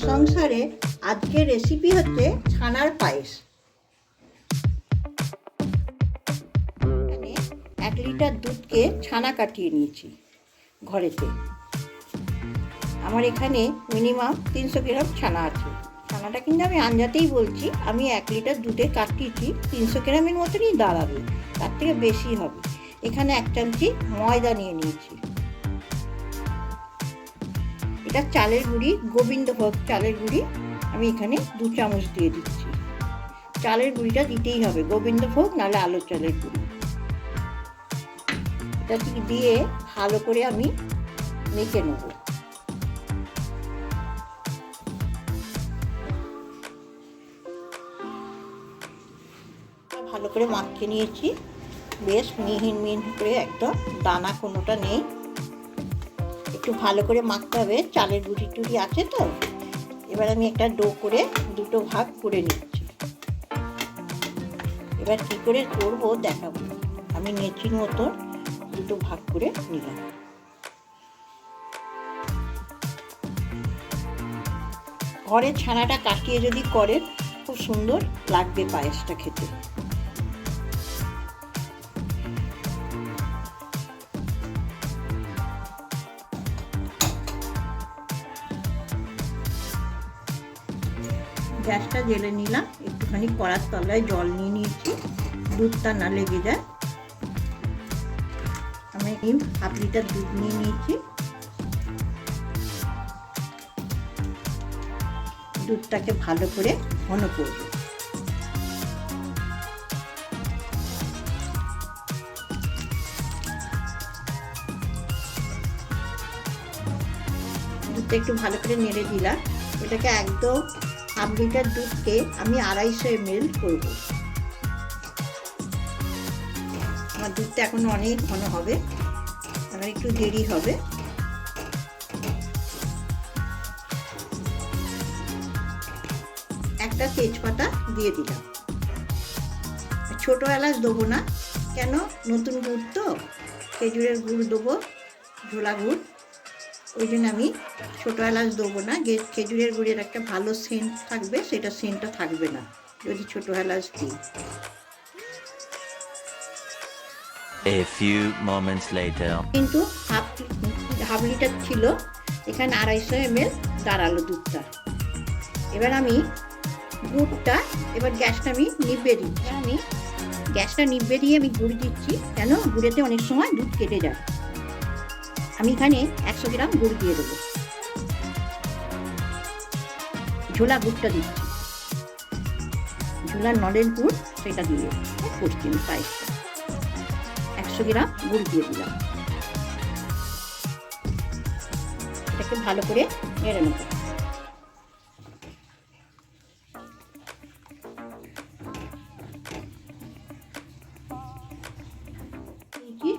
সংসারে আজকের রেসিপি হচ্ছে ছানার পায়েস। এখানে 1 লিটার দুধকে ছানা কাটিয়ে নিয়েছি ঘরেতে। আমার এখানে মিনিমাম 300 গ্রাম ছানা আছে। ছানাটা কিন্তু আমি আন্দাজেই বলছি, আমি 1 লিটার দুধে কাটিয়েছি 300 গ্রামের মতনই দাঁড়াবে, তার থেকে বেশি হবে। এখানে 1 চামচি ময়দা নিয়ে নিয়েছি। এটা চালের গুঁড়ি, গোবিন্দভোগ চালের গুঁড়ি, আমি এখানে 2 চামচ দিয়ে দিচ্ছি। চালের গুঁড়িটা দিতেই হবে, গোবিন্দভোগ নাহলে আলো চালের গুঁড়ি। এটা দিয়ে ভালো করে আমি মেখে নেব। ভালো করে মাখিয়ে নিয়েছি, বেশ মিহিন মিহিন করে, একদম দানা কোনোটা নেই। একটু ভালো করে মাখতে হবে, চালের গুঁড়ি টুড়ি আছে তো। এবার আমি একটা ডো করে 2টো ভাগ করে নিচ্ছি। এবার কী করে করবো দেখাবো। আমি নেচির মতো 2টো ভাগ করে নিলাম। ঘরে ছানাটা কাটিয়ে যদি করেন খুব সুন্দর লাগবে পায়েসটা খেতে। গ্যাসটা জ্বেলে নিলাম, একটুখানি কড়ার তলায় জল নিয়ে নিয়েছি, দুধটা না লেগে যায়। আমি 1/2 লিটার দুধ নিয়ে নিয়েছি। দুধটাকে ভালো করে ঘন করব। দুধটা একটু ভালো করে নেড়ে দিলাম। এটাকে একদম 1/2 লিটার দুধকে আমি 250 ml করব। আমার দুধটা এখন অনেক ঘন হবে, আমার একটু দেরি হবে। একটা তেজপাতা দিয়ে দিলাম। ছোট এলাচ দেবো না, কেন নতুন গুড় তো, খেজুরের গুড় দেবো, ঝোলা গুড়, ওই জন্য আমি ছোটো এলাচ দেবো না। খেজুরের গুড়ের একটা ভালো সেন্ট থাকবে, সেটা সেন্টটা থাকবে না যদি ছোটো এলাচ দিই। A few moments later. কিন্তু হাফ লিটার ছিল, এখানে 250 ml দাঁড়ালো দুধটা। এবার আমি গুড়টা, এবার গ্যাসটা আমি নিভিয়ে দিচ্ছি। আমি গ্যাসটা নিভিয়ে দিয়ে আমি গুড় দিচ্ছি, কেন গুড়েতে অনেক সময় দুধ কেটে যায়। আমি এখানে 100 গ্রাম গুড় দিয়ে দেবো। ঝোলা গুড়টা দিচ্ছি, ঝোলার নলের গুড়, সেটা দিয়ে করছি আমি পায়েসটা। 100 গ্রাম গুড় দিয়ে দিলাম। এটাকে ভালো করে নেড়ে নেব।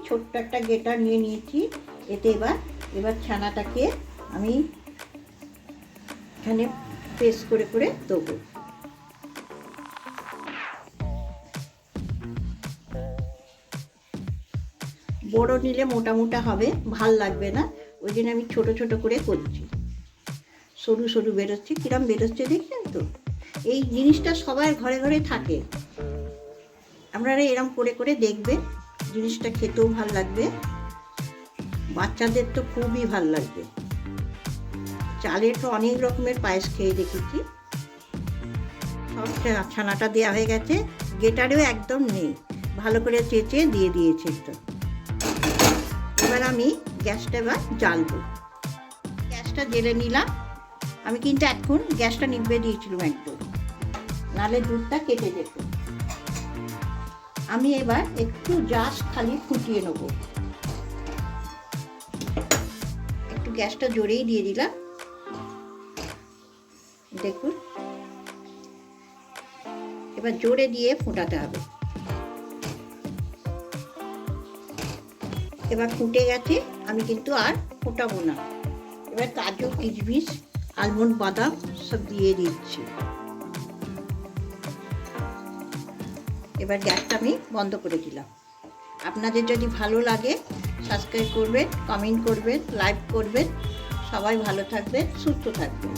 ছোট্ট একটা গেটার নিয়ে নিয়েছি। এতে এবার ছানাটাকে আমি এখানে প্রেস করে করে দেবো। বড় নিলে মোটা মোটা হবে, ভাল লাগবে না, ওই জন্য আমি ছোট ছোট করে করছি। সরু সরু বেরোচ্ছে, কিরম বেরোচ্ছে দেখছেন তো। এই জিনিসটা সবার ঘরে ঘরে থাকে, আপনারা এরম করে করে দেখবেন, জিনিসটা খেতেও ভাল লাগবে, বাচ্চাদের তো খুবই ভাল লাগবে। চালের তো অনেক রকমের পায়েস খেয়ে দেখেছি। সব ছানাটা দেওয়া হয়ে গেছে, গেটারেও একদম নেই, ভালো করে চেঁচে দিয়ে দিয়েছে তো। এবার আমি গ্যাসটা জ্বালবো। গ্যাসটা জ্বেলে নিলাম। আমি কিন্তু এখন গ্যাসটা নিভিয়ে দিয়েছিলাম একদম, নাহলে দুধটা কেটে যেত। আমি এবার একটু জাস্ট খালি ফুটিয়ে নেব। একটু গ্যাসটা জোরেই দিয়ে দিলাম, দেখুন। এবার জোরে দিয়ে ফোটাতে হবে। এবার ফুটে গেছে, আমি কিন্তু আর ফোটাবো না। এবার কাজু, কিশমিশ, আলমন্ড, বাদাম সব দিয়ে দিচ্ছি। এবার গ্যাসটা আমি বন্ধ করে দিলাম। আপনাদের যদি ভালো লাগে সাবস্ক্রাইব করবেন, কমেন্ট করবেন, লাইক করবেন। সবাই ভালো থাকবেন, সুস্থ থাকবেন।